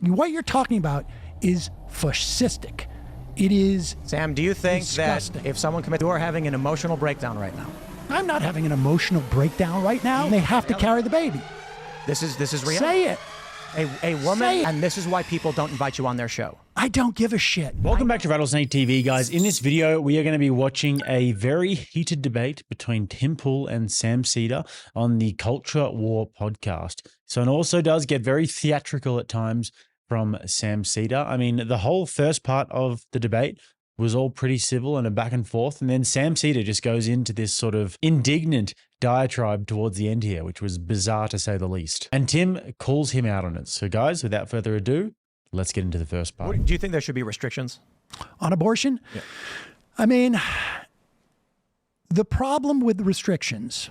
What you're talking about is fascistic. It is Sam, do you think disgusting. that if someone commits, you are having an emotional breakdown right now? I'm not having an emotional breakdown right now. They have to carry the baby. This is real. Say it. A woman, Say it. and this is why people don't invite you on their show. I don't give a shit. Welcome back to Rattlesnake TV, guys. In this video, we are going to be watching a very heated debate between Tim Pool and Sam Seder on the Culture War podcast. So it also does get very theatrical at times from Sam Seder. I mean, the whole first part of the debate was all pretty civil and a back and forth. And then Sam Seder just goes into this sort of indignant diatribe towards the end here, which was bizarre to say the least. And Tim calls him out on it. So guys, without further ado, let's get into the first part. Do you think there should be restrictions on abortion? Yeah. I mean, the problem with restrictions,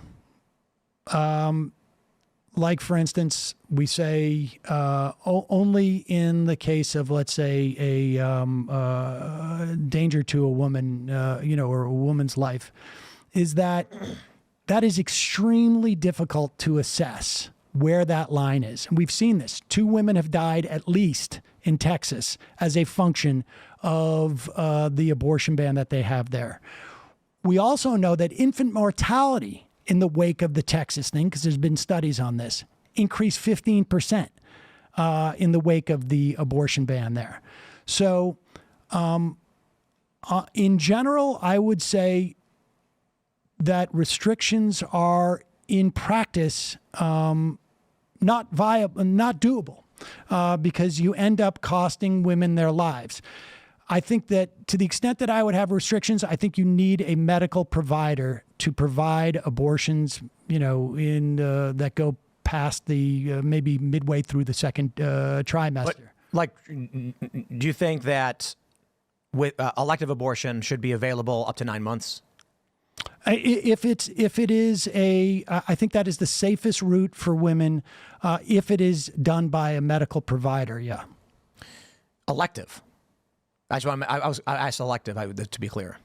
like for instance, we say only in the case of, let's say, a danger to a woman, or a woman's life, is that is extremely difficult to assess where that line is. And we've seen this. 2 women have died at least in Texas as a function of the abortion ban that they have there. We also know that infant mortality in the wake of the Texas thing, because there's been studies on this, increased 15% in the wake of the abortion ban there. So in general, I would say that restrictions are in practice not viable, not doable, because you end up costing women their lives. I think that to the extent that I would have restrictions, I think you need a medical provider to provide abortions, that go past the maybe midway through the second trimester. Do you think that with elective abortion should be available up to 9 months? If it is I think that is the safest route for women if it is done by a medical provider. Yeah. Elective. I asked elective, to be clear.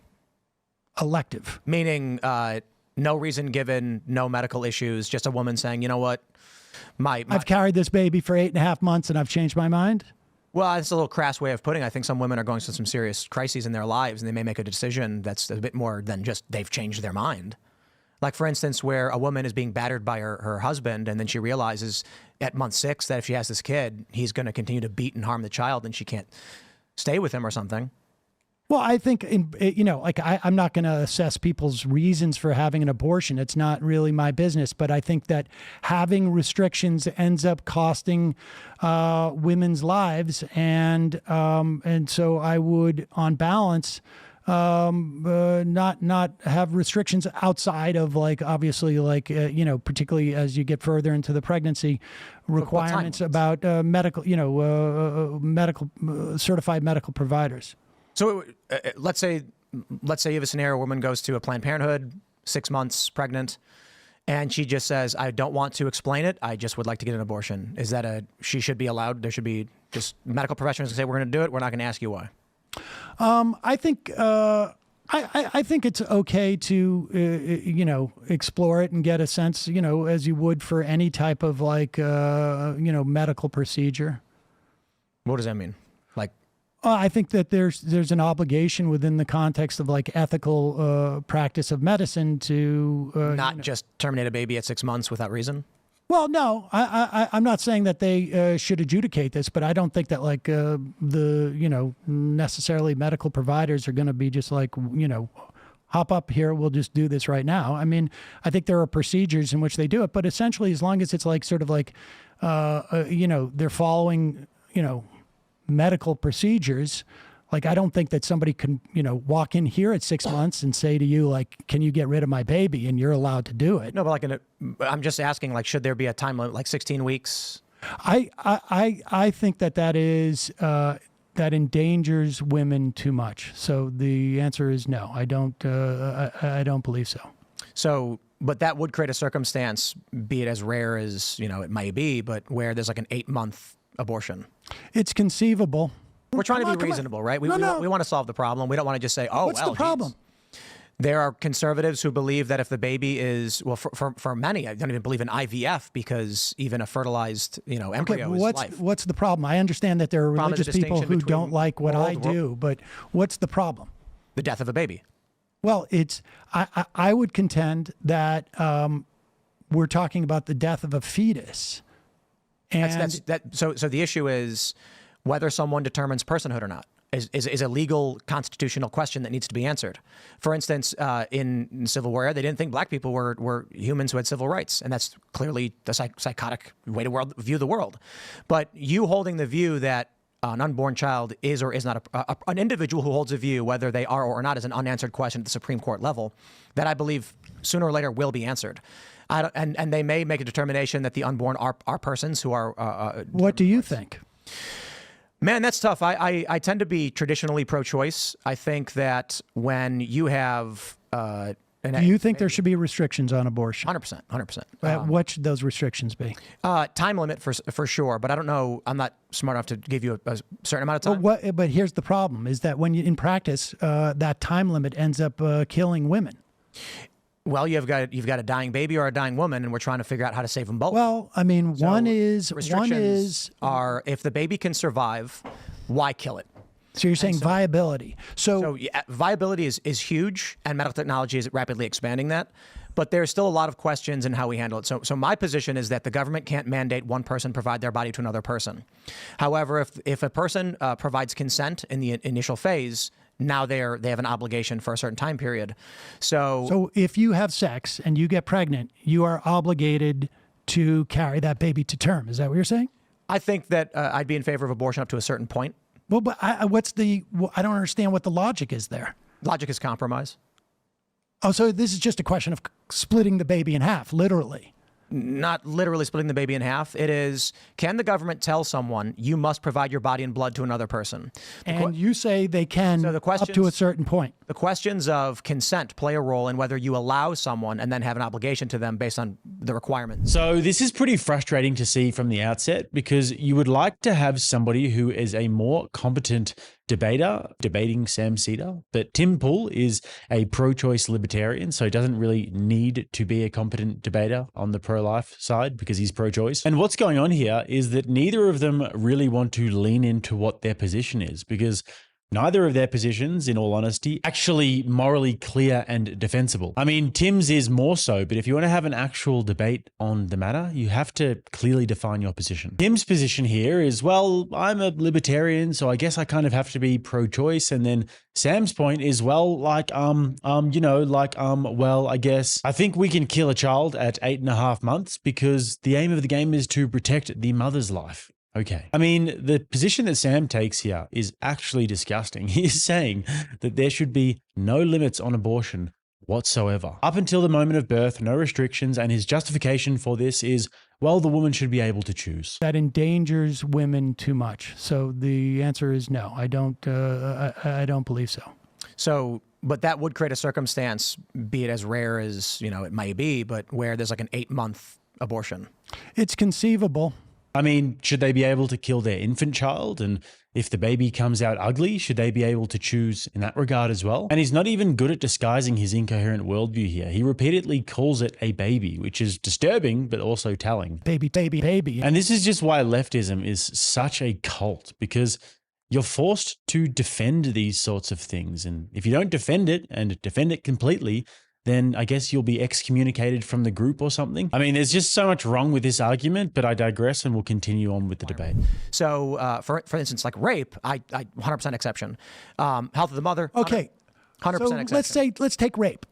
Elective. Meaning no reason given, no medical issues, just a woman saying, you know what, I've carried this baby for 8.5 months and I've changed my mind. Well, it's a little crass way of putting it. I think some women are going through some serious crises in their lives, and they may make a decision that's a bit more than just they've changed their mind. Like, for instance, where a woman is being battered by her husband, and then she realizes at month 6 that if she has this kid, he's going to continue to beat and harm the child, and she can't stay with him or something. Well, I think, I'm not going to assess people's reasons for having an abortion. It's not really my business. But I think that having restrictions ends up costing women's lives. And so I would, on balance, not have restrictions outside of, obviously, particularly as you get further into the pregnancy, requirements about medical, certified medical providers. So let's say you have a scenario, a woman goes to a Planned Parenthood, 6 months pregnant, and she just says, I don't want to explain it. I just would like to get an abortion. Is that she should be allowed? There should be just medical professionals say, we're going to do it. We're not going to ask you why. I think it's okay to, explore it and get a sense, as you would for any type of medical procedure. What does that mean? I think that there's an obligation within the context of ethical practice of medicine to not just terminate a baby at 6 months without reason. Well, no, I'm not saying that they should adjudicate this, but I don't think that necessarily medical providers are going to be just hop up here, we'll just do this right now. I mean, I think there are procedures in which they do it, but essentially, as long as it's they're following medical procedures, I don't think that somebody can, walk in here at 6 months and say to you, can you get rid of my baby? And you're allowed to do it. No, but I'm just asking, should there be a time limit, 16 weeks? I think that is, that endangers women too much. So the answer is no. I don't believe so. So, but that would create a circumstance, be it as rare as, it may be, but where there's an 8-month abortion. It's conceivable. We're trying to be reasonable, right? We want to solve the problem. We don't want to just say, oh, what's the problem? There are conservatives who believe that if the baby is, well, for many, I don't even believe in IVF because even a fertilized, embryo is life. What's the problem? I understand that there are religious people who don't like what I do, but what's the problem? The death of a baby. Well, I would contend that we're talking about the death of a fetus. And So the issue is whether someone determines personhood or not is a legal constitutional question that needs to be answered. For instance, in Civil War, they didn't think black people were humans who had civil rights, and that's clearly the psychotic way to view the world. But you holding the view that an unborn child is or is not an individual who holds a view, whether they are or not, is an unanswered question at the Supreme Court level that I believe sooner or later will be answered. And they may make a determination that the unborn are persons who are. What do you think? Man, that's tough. I tend to be traditionally pro-choice. I think that when you have... do you think there should be restrictions on abortion? 100%, 100%. What should those restrictions be? Time limit for sure, but I don't know. I'm not smart enough to give you a certain amount of time. But here's the problem: is that when in practice, that time limit ends up killing women. Well, you've got a dying baby or a dying woman, and we're trying to figure out how to save them both. Well, I mean, one is if the baby can survive, why kill it? So you're saying viability. So yeah, viability is huge, and medical technology is rapidly expanding that. But there's still a lot of questions in how we handle it. So my position is that the government can't mandate one person provide their body to another person. However, if a person provides consent in the initial phase, now they have an obligation for a certain time period. So if you have sex and you get pregnant, you are obligated to carry that baby to term. Is that what you're saying? I think that I'd be in favor of abortion up to a certain point. Well, but I don't understand what the logic is there. Logic is compromise. Oh, so this is just a question of splitting the baby in half, literally. Not literally splitting the baby in half. It is, can the government tell someone you must provide your body and blood to another person? And you say they can up to a certain point. The questions of consent play a role in whether you allow someone and then have an obligation to them based on the requirements. So this is pretty frustrating to see from the outset because you would like to have somebody who is a more competent debater, debating Sam Seder, but Tim Pool is a pro-choice libertarian, so he doesn't really need to be a competent debater on the pro-life side because he's pro-choice. And what's going on here is that neither of them really want to lean into what their position is because neither of their positions, in all honesty, actually morally clear and defensible. I mean, Tim's is more so, but if you want to have an actual debate on the matter, you have to clearly define your position. Tim's position here is, well, I'm a libertarian, so I guess I kind of have to be pro-choice. And then Sam's point is, well, well, I guess I think we can kill a child at 8.5 months because the aim of the game is to protect the mother's life. Okay. I mean, the position that Sam takes here is actually disgusting. He is saying that there should be no limits on abortion whatsoever. Up until the moment of birth, no restrictions, and his justification for this is, well, the woman should be able to choose. That endangers women too much. So the answer is no. I don't believe so. So, but that would create a circumstance, be it as rare as, it may be, but where there's like an 8-month abortion. It's conceivable. I mean, should they be able to kill their infant child? And if the baby comes out ugly, should they be able to choose in that regard as well? And he's not even good at disguising his incoherent worldview here. He repeatedly calls it a baby, which is disturbing, but also telling. Baby, baby, baby. And this is just why leftism is such a cult, because you're forced to defend these sorts of things. And if you don't defend it and defend it completely, then I guess you'll be excommunicated from the group or something. I mean, there's just so much wrong with this argument, but I digress and we'll continue on with the debate. So, for instance, like rape, I 100% exception. Health of the mother, okay, 100% exception. Let's take rape.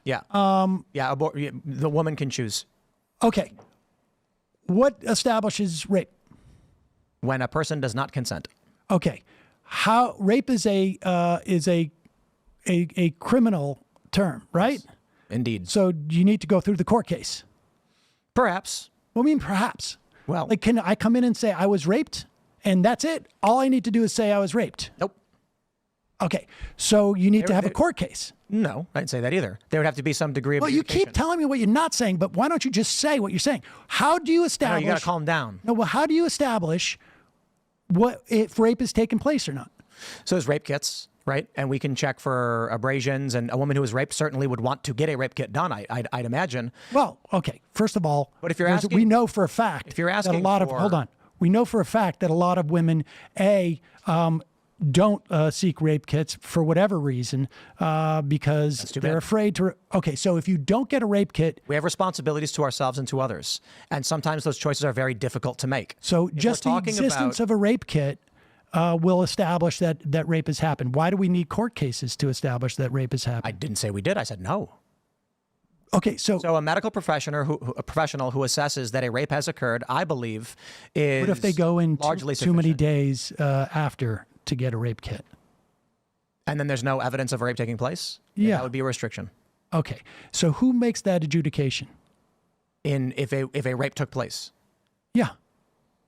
Yeah. The woman can choose. Okay. What establishes rape? When a person does not consent. Okay. How rape is a criminal term, right? Yes, indeed. So you need to go through the court case. Perhaps. What do you mean perhaps? Well, like, can I come in and say I was raped and that's it? All I need to do is say I was raped. Nope. Okay. So you need to have a court case. No, I didn't say that either. There would have to be some degree of Well, you keep telling me what you're not saying, but why don't you just say what you're saying? How do you establish? No, you got to calm down. No, well, how do you establish if rape has taken place or not? So there's rape kits. right? And we can check for abrasions, and a woman who was raped certainly would want to get a rape kit done, I'd imagine. Well, okay. First of all, but if you're asking, we know for a fact if you're asking that a lot for, of, hold on. We know for a fact that a lot of women, don't seek rape kits for whatever reason, because they're afraid to. Okay, so if you don't get a rape kit, we have responsibilities to ourselves and to others, and sometimes those choices are very difficult to make. So just the existence of a rape kit will establish that rape has happened. Why do we need court cases to establish that rape has happened? I didn't say we did. I said no. Okay, so a medical professional who assesses that a rape has occurred, I believe, is what if they go in largely too many days after to get a rape kit? And then there's no evidence of a rape taking place? Yeah. That would be a restriction. Okay, so who makes that adjudication? If a rape took place? Yeah.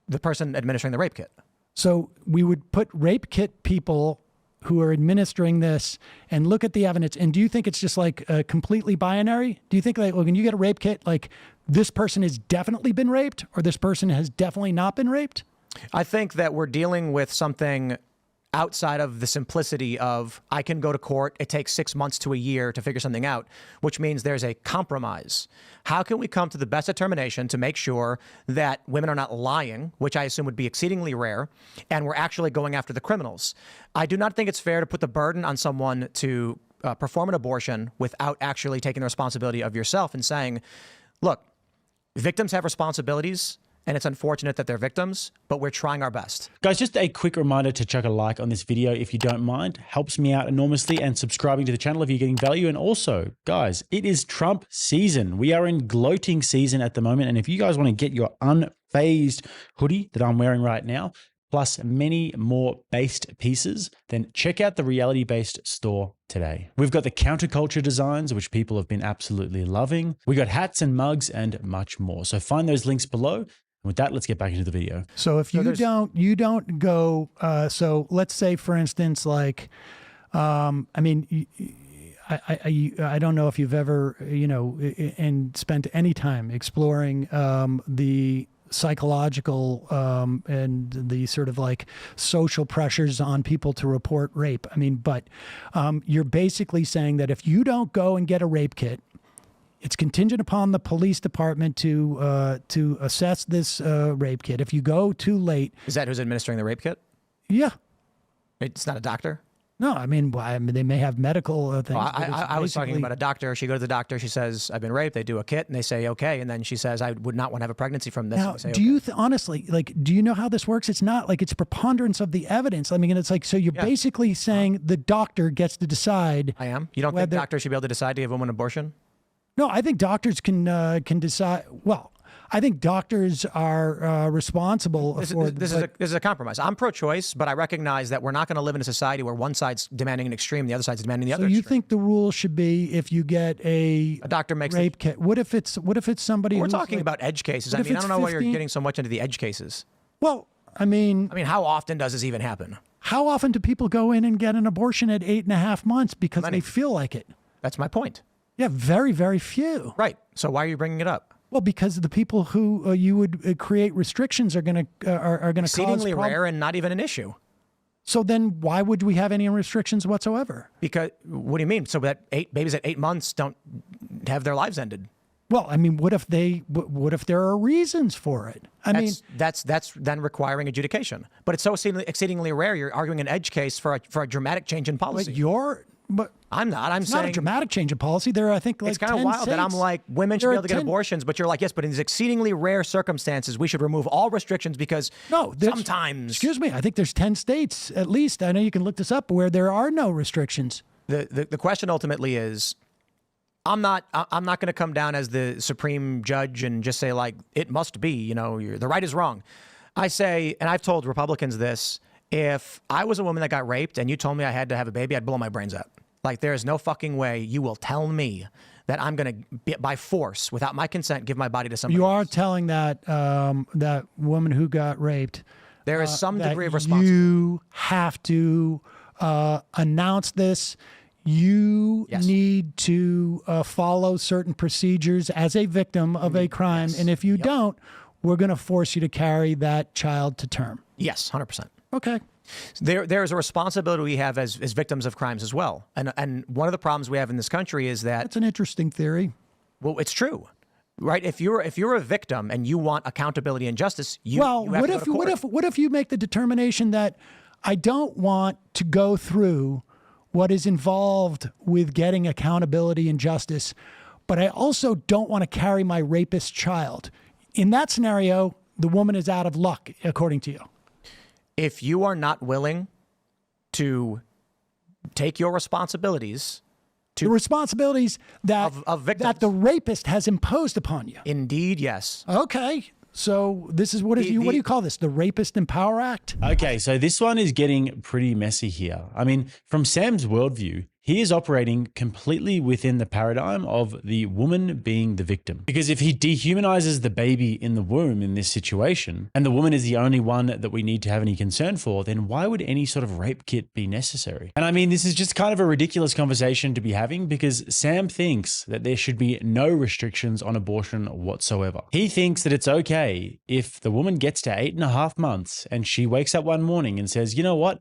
The person administering the rape kit. So we would put rape kit people who are administering this and look at the evidence. And do you think it's just like completely binary? Do you think like, well, when you get a rape kit, like this person has definitely been raped or this person has definitely not been raped? I think that we're dealing with something outside of the simplicity of I can go to court, it takes 6 months to a year to figure something out, which means there's a compromise. How can we come to the best determination to make sure that women are not lying, which I assume would be exceedingly rare, and we're actually going after the criminals? I do not think it's fair to put the burden on someone to perform an abortion without actually taking the responsibility of yourself and saying, look, victims have responsibilities, and it's unfortunate that they're victims, but we're trying our best. Guys, just a quick reminder to chuck a like on this video if you don't mind. Helps me out enormously, and subscribing to the channel if you're getting value. And also, guys, it is Trump season. We are in gloating season at the moment. And if you guys want to get your unfazed hoodie that I'm wearing right now, plus many more based pieces, then check out the Reality Based store today. We've got the counterculture designs, which people have been absolutely loving. We got hats and mugs and much more. So find those links below. With that, let's get back into the video. So if you don't go, so let's say, for instance, like, I mean, I don't know if you've ever, and spent any time exploring the psychological and the sort of like social pressures on people to report rape. I mean, but you're basically saying that if you don't go and get a rape kit, it's contingent upon the police department to assess this rape kit. If you go too late, is that who's administering the rape kit? Yeah, it's not a doctor. No, I mean they may have medical things. Well, I was talking about a doctor. She goes to the doctor. She says, "I've been raped." They do a kit, and they say, "Okay." And then she says, "I would not want to have a pregnancy from this." Now, say, do you honestly do you know how this works? It's not like it's preponderance of the evidence. I mean, it's like so you're basically saying the doctor gets to decide. I am. You don't think doctors should be able to decide to give a woman an abortion? No, I think doctors can decide. Well, I think doctors are responsible for this is a compromise. I'm pro-choice, but I recognize that we're not going to live in a society where one side's demanding an extreme, the other side's demanding the other. So you think the rule should be if you get a doctor makes rape kit? What if it's somebody? We're talking about edge cases. I mean, I don't know why you're getting so much into the edge cases. Well, I mean, how often does this even happen? How often do people go in and get an abortion at 8.5 months because they feel like it? That's my point. Yeah, very, very few. Right. So why are you bringing it up? Well, because the people who you would create restrictions are going to cause exceedingly rare and not even an issue. So then, why would we have any restrictions whatsoever? Because what do you mean? So that babies at 8 months don't have their lives ended? Well, I mean, what if there are reasons for it? That's then requiring adjudication. But it's so exceedingly rare. You're arguing an edge case for a dramatic change in policy. But I'm not. I'm saying not a dramatic change of policy. There are, I think, like it's kind of wild that I'm like, women should be able to get abortions, but you're like, yes, but in these exceedingly rare circumstances, we should remove all restrictions because sometimes. Excuse me. I think there's 10 states at least. I know you can look this up where there are no restrictions. The question ultimately is, I'm not going to come down as the supreme judge and just say like it must be. The right is wrong. I say, and I've told Republicans this. If I was a woman that got raped and you told me I had to have a baby, I'd blow my brains out. Like, there is no fucking way you will tell me that I'm going to, by force, without my consent, give my body to somebody else. You are telling that that woman who got raped. There is some degree of responsibility. You have to announce this. You need to follow certain procedures as a victim of a crime. And if you don't, we're going to force you to carry that child to term. Yes, 100%. Okay. There's a responsibility we have as victims of crimes as well. And one of the problems we have in this country is that, That's an interesting theory. well, it's true, right? If you're a victim and you want accountability and justice, you have to go to court. what if you make the determination that I don't want to go through what is involved with getting accountability and justice, but I also don't want to carry my rapist child? In that scenario, the woman is out of luck, according to you. If you are not willing to take your responsibilities, The responsibilities that, of victims. that the rapist has imposed upon you. Indeed, yes. Okay. So this is what do you call this? The Rapist in Power Act? Okay, so this one is getting pretty messy here. I mean, from Sam's worldview, he is operating completely within the paradigm of the woman being the victim. Because if he dehumanizes the baby in the womb in this situation, and the woman is the only one that we need to have any concern for, then why would any sort of rape kit be necessary? And I mean, this is just kind of a ridiculous conversation to be having because Sam thinks that there should be no restrictions on abortion whatsoever. He thinks that it's okay if the woman gets to 8.5 months and she wakes up one morning and says, you know what?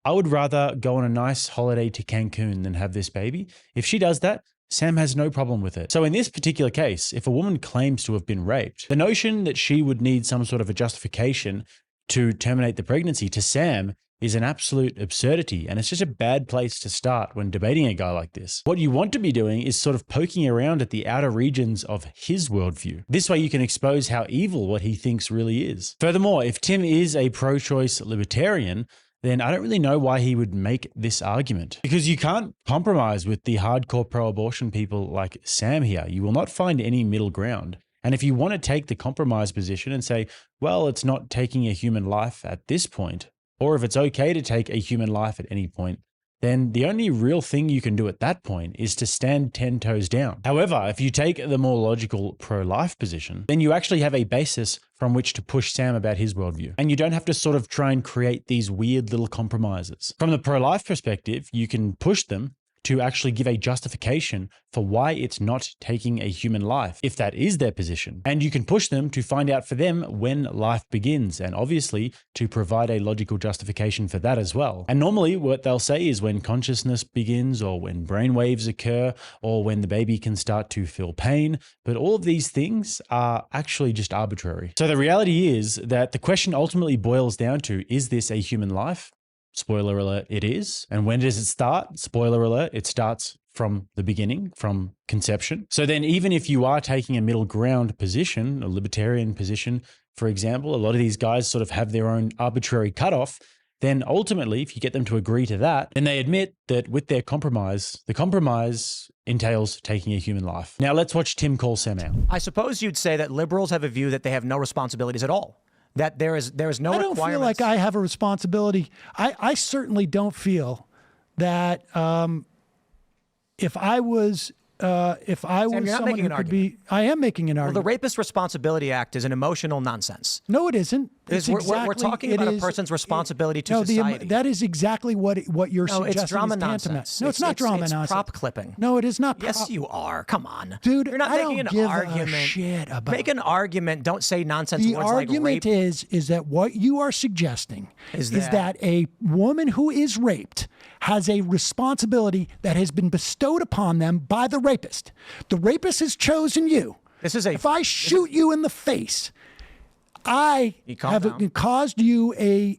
I would rather go on a nice holiday to Cancun than have this baby. If she does that, Sam has no problem with it. So in this particular case, if a woman claims to have been raped, the notion that she would need some sort of a justification to terminate the pregnancy to Sam is an absolute absurdity. And it's just a bad place to start when debating a guy like this. What you want to be doing is sort of poking around at the outer regions of his worldview. This way you can expose how evil what he thinks really is. Furthermore, if Tim is a pro-choice libertarian, then I don't really know why he would make this argument. Because you can't compromise with the hardcore pro-abortion people like Sam here. You will not find any middle ground. And if you want to take the compromise position and say, well, it's not taking a human life at this point, or if it's okay to take a human life at any point, then the only real thing you can do at that point is to stand 10 toes down. However, if you take the more logical pro-life position, then you actually have a basis from which to push Sam about his worldview. And you don't have to sort of try and create these weird little compromises. From the pro-life perspective, you can push them to actually give a justification for why it's not taking a human life, if that is their position. And you can push them to find out for them when life begins, and obviously to provide a logical justification for that as well. And normally what they'll say is when consciousness begins, or when brainwaves occur, or when the baby can start to feel pain. But all of these things are actually just arbitrary. So the reality is that the question ultimately boils down to, is this a human life? Spoiler alert, it is. And when does it start? Spoiler alert, it starts from the beginning, from conception. So then even if you are taking a middle ground position, a libertarian position, for example, a lot of these guys sort of have their own arbitrary cutoff, then ultimately, if you get them to agree to that, then they admit that with their compromise, the compromise entails taking a human life. Now let's watch Tim call Sam out. I suppose you'd say that liberals have a view that they have no responsibilities at all. That there is no I don't feel like I have a responsibility. I certainly don't feel that if I was someone who could be, I am making an argument. Well, the Rapist Responsibility Act is an emotional nonsense. No, it isn't. We're talking about a person's responsibility to society. That is exactly what you're suggesting. It's drama is nonsense. No, it's not drama it's nonsense. Prop clipping. No, it is not. Yes, you are. Come on, dude. You're not making an argument. Shit about. Make an argument. Don't say nonsense The words argument like rape. is that what you are suggesting is that a woman who is raped has a responsibility that has been bestowed upon them by the rapist. The rapist has chosen you. If I shoot you in the face, I have caused you I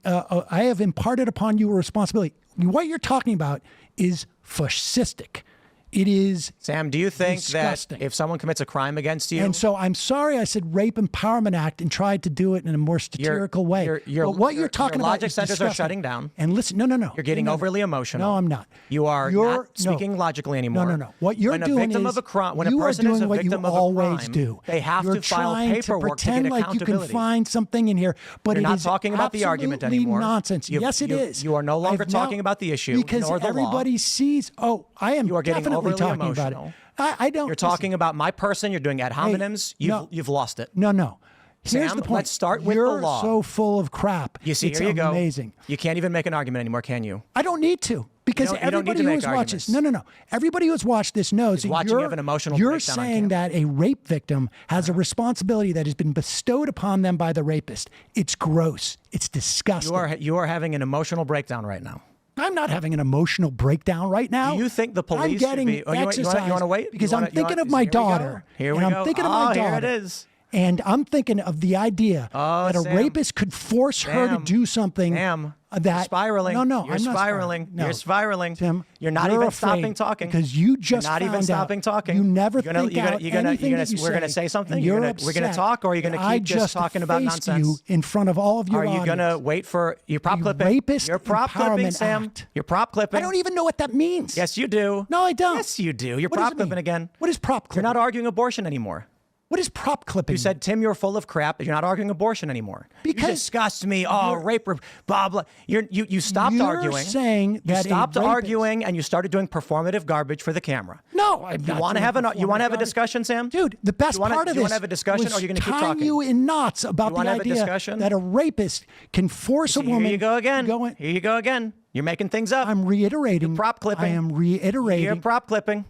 have imparted upon you a responsibility. What you're talking about is fascistic. It is Sam, do you think disgusting. That if someone commits a crime against you... And so I'm sorry I said Rape Empowerment Act and tried to do it in a more satirical way. But what you're talking about logic centers are shutting down. And listen, no. You're getting overly emotional. No, I'm not. You're not speaking logically anymore. No. What you're doing is when a person is a victim of a crime, do. They have to file paperwork to get accountability. Like you can find something in here, but you're not talking about the argument anymore. Nonsense. Yes, it is. You are no longer talking about the issue because everybody sees. Oh, I am definitely talking about it. I don't. You're talking about my person. You're doing ad hominems. You've lost it. No. Here's Sam, the point. Let's start with the law. You're so full of crap. You see, it's here you go. Amazing. You can't even make an argument anymore, can you? I don't need to Because you don't need everybody to who make has watched this, arguments. no. Everybody who has watched this knows that watching you have an emotional you're breakdown on saying that a rape victim has a responsibility that has been bestowed upon them by the rapist. It's gross. It's disgusting. You are having an emotional breakdown right now. I'm not having an emotional breakdown right now. Do you think the police I'm getting should be... Oh, you want to wait? Because I'm thinking of my daughter. Here we go. I'm thinking of my daughter. Here it is. And I'm thinking of the idea that a Sam. rapist could force her to do something Sam, that... you're spiraling. No, You're I'm not spiraling. No. You're spiraling. Tim, you're not even afraid stopping talking. Because you just You're not even found stopping out talking. You never you're gonna, think out anything that you We're going to say something? You're we're going to talk, or are you going to keep just talking about nonsense? You in front of all of your Are you going to wait for... You're prop clipping. Rapist You're prop clipping, Empowerment Sam. Act. You're prop clipping. I don't even know what that means. Yes, you do. No, I don't. Yes, you do. You're What does prop it mean? clipping again. What is prop clipping? You're not arguing abortion anymore. What is prop clipping? You said, Tim, you're full of crap. You're not arguing abortion anymore. Because you disgust me. Oh, rape, blah, blah. You stopped arguing. You're saying that you stopped a rapist... arguing and you started doing performative garbage for the camera. No, I'm You not want to have a discussion, Sam? Dude, the best part of this do you want to have a discussion, was or are you going to keep tying talking? you in knots about You the wanna have a idea discussion? that a rapist can force a woman... Here you go again. to go in- Here you go again. You're making things up. I'm reiterating... You're prop clipping. I am reiterating... You're prop clipping.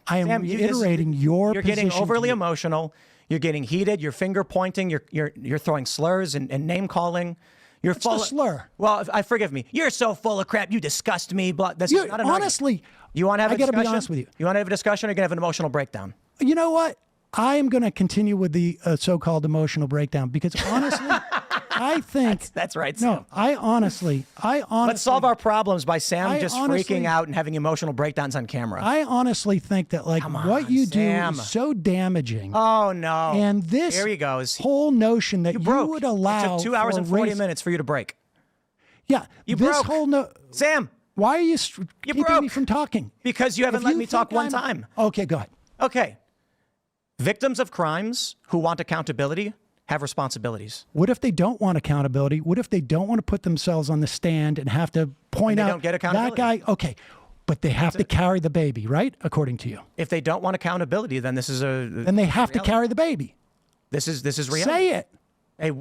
I am Sam, reiterating your You're position getting overly to you. emotional. You're getting heated. You're finger pointing. You're throwing slurs and name calling. You're full a slur? Well, I forgive me. You're so full of crap. You disgust me. But this is not an honestly, argument. You want to have a I gotta discussion? be honest with you. You want to have a discussion, or you're gonna have an emotional breakdown? You know what? I am going to continue with the so-called emotional breakdown because honestly, I think that's right, Sam. No, I honestly. Let's solve our problems by Sam just honestly, freaking out and having emotional breakdowns on camera. I honestly think that what you do is so damaging. Oh no! And this here he goes. Whole notion that you would allow it took 2 hours and 40 minutes for you to break. Yeah, you this broke. whole Sam. Why are you keeping me from talking? Because you haven't let me talk one time. Okay, go ahead. Okay. Victims of crimes who want accountability have responsibilities. What if they don't want accountability? What if they don't want to put themselves on the stand and have to point out don't get accountability. that guy? Okay, but they have to carry the baby, right? According to you. If they don't want accountability, then this is then they have to carry the baby. This is reality. Say it.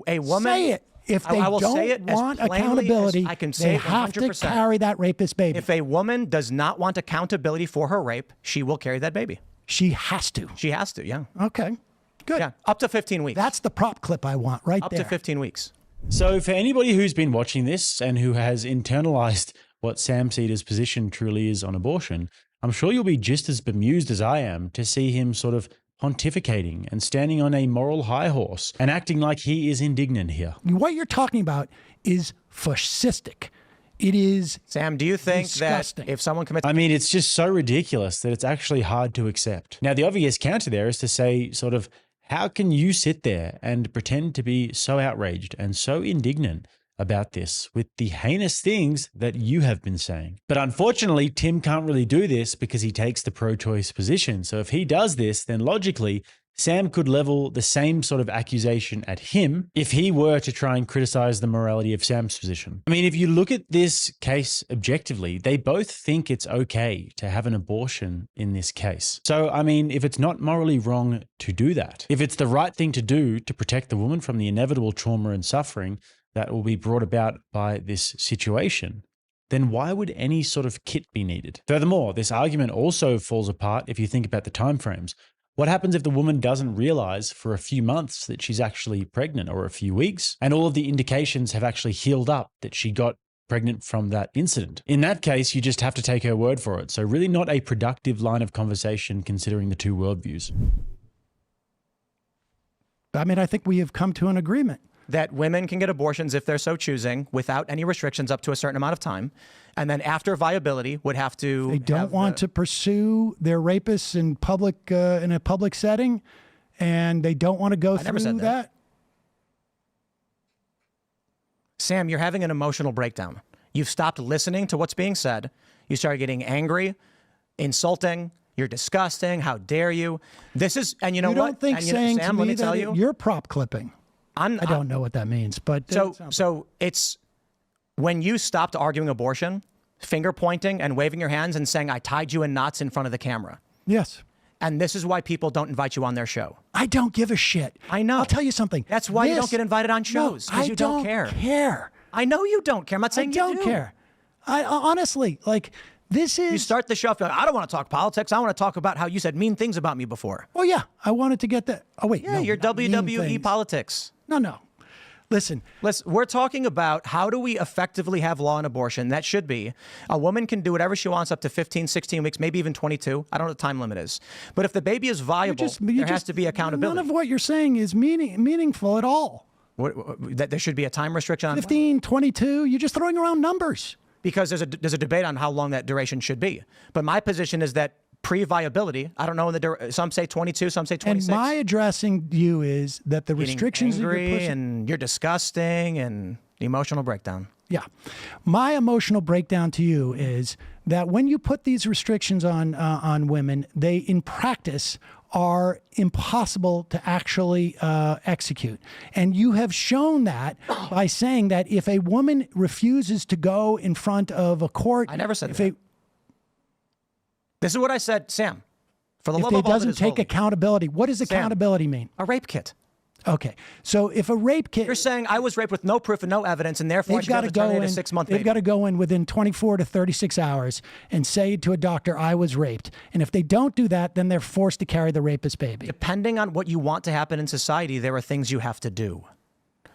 A woman. Say it. If they I will don't say it want as plainly accountability, as I can say they it have to 100%. carry that rapist baby. If a woman does not want accountability for her rape, she will carry that baby. She has to. She has to, yeah. Okay, good. Yeah, up to 15 weeks. That's the prop clip I want right there. Up to 15 weeks. So for anybody who's been watching this and who has internalized what Sam Cedar's position truly is on abortion, I'm sure you'll be just as bemused as I am to see him sort of pontificating and standing on a moral high horse and acting like he is indignant here. What you're talking about is fascistic. It is Sam, do you think disgusting. that if someone commits... I mean, it's just so ridiculous that it's actually hard to accept. Now, the obvious counter there is to say sort of, how can you sit there and pretend to be so outraged and so indignant about this with the heinous things that you have been saying? But unfortunately, Tim can't really do this because he takes the pro-choice position. So if he does this, then logically, Sam could level the same sort of accusation at him if he were to try and criticize the morality of Sam's position. I mean, if you look at this case objectively, they both think it's okay to have an abortion in this case. So, I mean, if it's not morally wrong to do that, if it's the right thing to do to protect the woman from the inevitable trauma and suffering that will be brought about by this situation, then why would any sort of kit be needed? Furthermore, this argument also falls apart if you think about the timeframes. What happens if the woman doesn't realize for a few months that she's actually pregnant, or a few weeks, and all of the indications have actually healed up that she got pregnant from that incident? In that case, you just have to take her word for it. So really not a productive line of conversation considering the two worldviews. I mean, I think we have come to an agreement. That women can get abortions if they're so choosing without any restrictions up to a certain amount of time. And then after viability would have to... They don't want to pursue their rapists in public, in a public setting, and they don't want to go through that. Sam, you're having an emotional breakdown. You've stopped listening to what's being said. You started getting angry, insulting. You're disgusting. How dare you? This is, and you know what? You don't think saying Sam, to let me me tell that you, you're prop clipping. I don't know what that means, but so it's when you stopped arguing abortion, finger pointing and waving your hands and saying, I tied you in knots in front of the camera. Yes. And this is why people don't invite you on their show. I don't give a shit. I know. I'll tell you something. That's why you don't get invited on shows. No, I you don't care. care. I know you don't care. I'm not saying I don't care. I honestly, like, This is... You start the show off, I don't want to talk politics. I want to talk about how you said mean things about me before. Oh, yeah. I wanted to get that. Oh, wait. Yeah, no, your not mean WWE things. politics. No. Listen. We're talking about how do we effectively have law on abortion. That should be a woman can do whatever she wants up to 15, 16 weeks, maybe even 22. I don't know what the time limit is. But if the baby is viable, there has to be accountability. None of what you're saying is meaningful at all. That there should be a time restriction on 15, 22, you're just throwing around numbers. Because there's a debate on how long that duration should be. But my position is that pre-viability, I don't know, some say 22, some say 26. And my addressing you is that the restrictions that you're pushing... and you're disgusting and emotional breakdown. Yeah. My emotional breakdown to you is that when you put these restrictions on women, they in practice are impossible to actually execute. And you have shown that by saying that if a woman refuses to go in front of a court... I never said that. This is what I said, Sam. For the love if of it all that doesn't is take holy. accountability, what does accountability mean? A rape kit. Okay. So if a rape kit... You're saying I was raped with no proof and no evidence, and therefore I should have to terminate a 6-month baby. They've got to go in within 24 to 36 hours and say to a doctor, I was raped. And if they don't do that, then they're forced to carry the rapist baby. Depending on what you want to happen in society, there are things you have to do.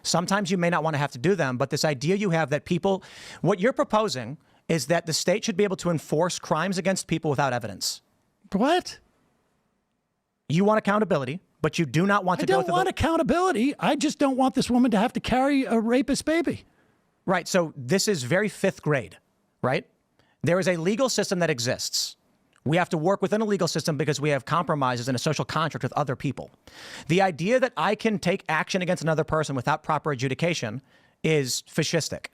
Sometimes you may not want to have to do them, but this idea you have that people... What you're proposing is that the state should be able to enforce crimes against people without evidence. What? You want accountability, but you do not want to go through... I don't want accountability. I just don't want this woman to have to carry a rapist baby. Right. So this is very 5th grade, right? There is a legal system that exists. We have to work within a legal system because we have compromises and a social contract with other people. The idea that I can take action against another person without proper adjudication is fascistic.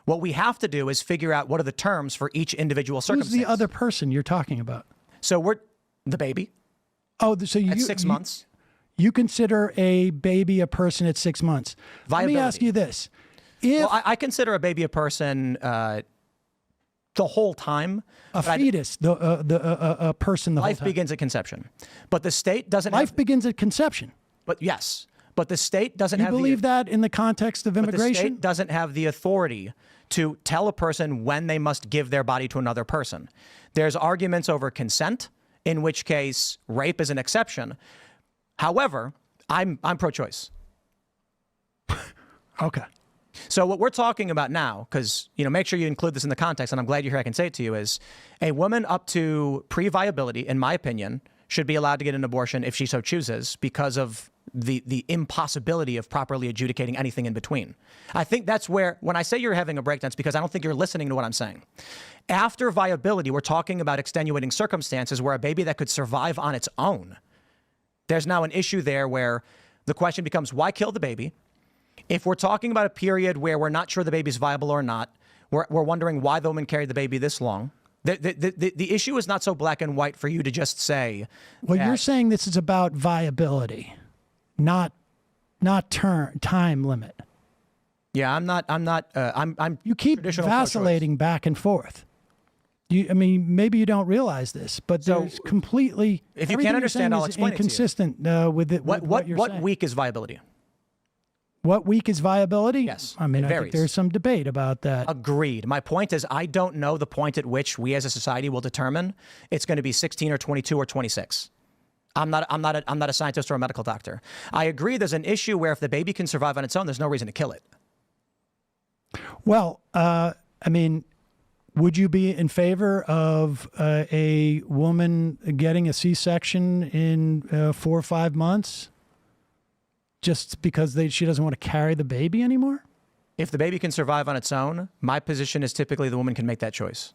What we have to do is figure out what are the terms for each individual circumstance. Who's the other person you're talking about? So we're the baby. Oh, so you... At 6 months. You consider a baby a person at 6 months. Viability. Let me ask you this. Well, I consider a baby a person the whole time. A fetus, a person the whole time. Life begins at conception. But the state doesn't Life begins at conception. But yes. But the state doesn't have... You believe that in the context of immigration? But the state doesn't have the authority to tell a person when they must give their body to another person. There's arguments over consent, in which case rape is an exception. However, I'm pro-choice. Okay. So what we're talking about now, because, make sure you include this in the context, and I'm glad you're here, I can say it to you, is a woman up to pre-viability, in my opinion, should be allowed to get an abortion if she so chooses because of the impossibility of properly adjudicating anything in between. I think that's where, when I say you're having a breakdown, it's because I don't think you're listening to what I'm saying. After viability, we're talking about extenuating circumstances where a baby that could survive on its own. There's now an issue there where the question becomes, why kill the baby? If we're talking about a period where we're not sure the baby's viable or not, we're wondering why the woman carried the baby this long. The issue is not so black and white for you to just say. Well, you're saying this is about viability, not time limit. Yeah, I'm. You keep vacillating back and forth. Maybe you don't realize this, but there's completely. If you can't understand, I'll explain inconsistent it to you. With it. What week is viability? What week is viability? Yes, I think there's some debate about that. Agreed. My point is, I don't know the point at which we as a society will determine it's going to be 16 or 22 or 26. I'm not a scientist or a medical doctor. I agree. There's an issue where if the baby can survive on its own, there's no reason to kill it. Well, would you be in favor of a woman getting a C-section in 4 or 5 months? Just because she doesn't want to carry the baby anymore? If the baby can survive on its own, my position is typically the woman can make that choice,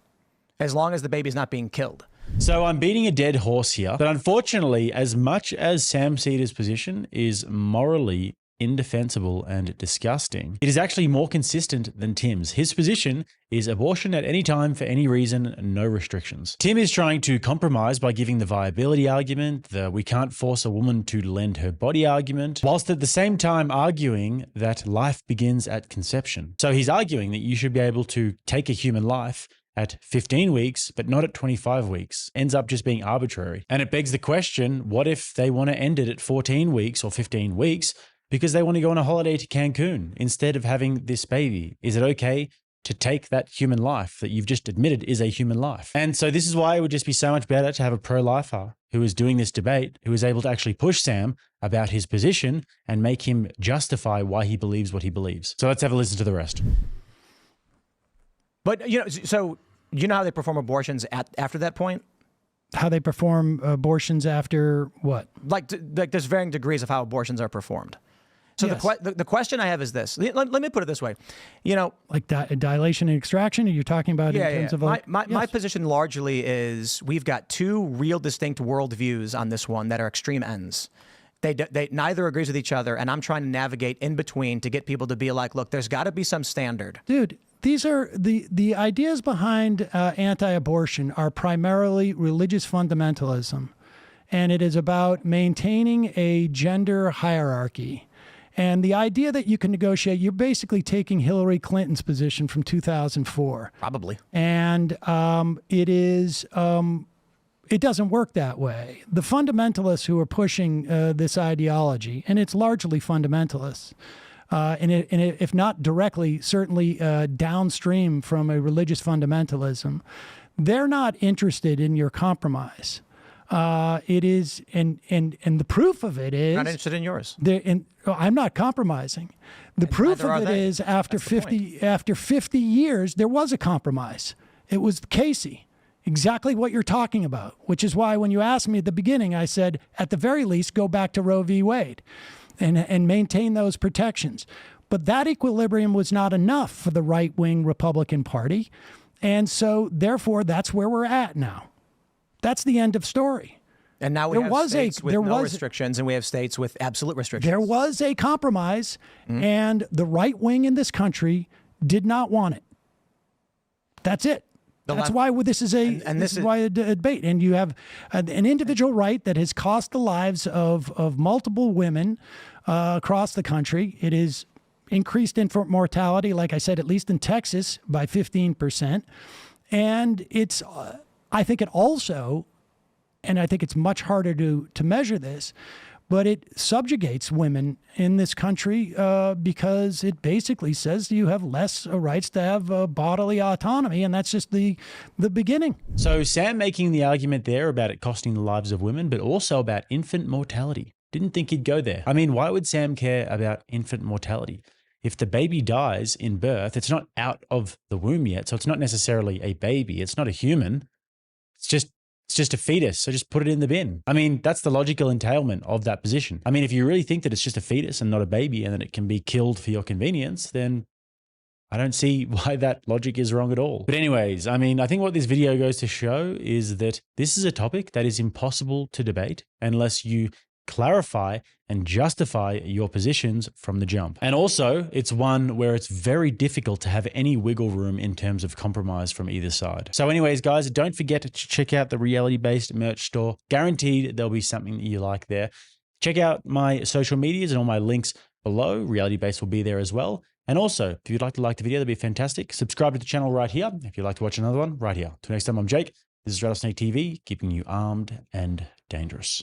as long as the baby's not being killed. So I'm beating a dead horse here, but unfortunately, as much as Sam Seda's position is morally indefensible and disgusting, it is actually more consistent than Tim's. His position is abortion at any time for any reason, no restrictions. Tim is trying to compromise by giving the viability argument, the we can't force a woman to lend her body argument, whilst at the same time arguing that life begins at conception. So he's arguing that you should be able to take a human life at 15 weeks, but not at 25 weeks. Ends up just being arbitrary. And it begs the question, what if they want to end it at 14 weeks or 15 weeks because they want to go on a holiday to Cancun instead of having this baby? Is it okay to take that human life that you've just admitted is a human life. And so this is why it would just be so much better to have a pro-lifer who is doing this debate, who is able to actually push Sam about his position and make him justify why he believes what he believes. So let's have a listen to the rest. But, you know, so you know how they perform abortions after that point? How they perform abortions after what? Like there's varying degrees of how abortions are performed. So Yes. the question I have is this. Let me put it this way. You know, Like dilation and extraction? Are you talking about in terms of my position largely is we've got two real distinct worldviews on this one that are extreme ends. They neither agrees with each other, and I'm trying to navigate in between to get people to be like, look, there's got to be some standard. Dude, these are the ideas behind anti-abortion are primarily religious fundamentalism, and it is about maintaining a gender hierarchy. And the idea that you can negotiate, you're basically taking Hillary Clinton's position from 2004. Probably. And it doesn't work that way. The fundamentalists who are pushing this ideology, and it's largely fundamentalists, and if not directly, certainly downstream from a religious fundamentalism, they're not interested in your compromise. It is, and the proof of it is Not interested in yours. I'm not compromising. The proof neither of are it they. is after 50 years, there was a compromise. It was Casey. Exactly what you're talking about, which is why when you asked me at the beginning, I said, at the very least, go back to Roe v. Wade and maintain those protections. But that equilibrium was not enough for the right-wing Republican Party. And so, therefore, that's where we're at now. That's the end of story. And now we have states with no restrictions, and we have states with absolute restrictions. There was a compromise, and the right wing in this country did not want it. That's it. That's why this is why a debate. And you have an individual right that has cost the lives of multiple women across the country. It is increased infant mortality, like I said, at least in Texas, by 15%. And it's, I think it also, and I think it's much harder to measure this, but it subjugates women in this country because it basically says you have less rights to have bodily autonomy, and that's just the beginning. So Sam making the argument there about it costing the lives of women, but also about infant mortality. Didn't think he'd go there. I mean, why would Sam care about infant mortality? If the baby dies in birth, it's not out of the womb yet, so it's not necessarily a baby. It's not a human. It's just a fetus, so just put it in the bin. I mean, that's the logical entailment of that position. I mean, if you really think that it's just a fetus and not a baby and that it can be killed for your convenience, then I don't see why that logic is wrong at all. But anyways, I mean, I think what this video goes to show is that this is a topic that is impossible to debate unless you clarify and justify your positions from the jump. And also, it's one where it's very difficult to have any wiggle room in terms of compromise from either side. So anyways, guys, don't forget to check out the reality-based merch store. Guaranteed there'll be something that you like there. Check out my social medias and all my links below. Reality-based will be there as well. And also, if you'd like the video, that'd be fantastic. Subscribe to the channel right here. If you'd like to watch another one, right here. Till next time, I'm Jake. This is RattlesnakeTV, keeping you armed and dangerous.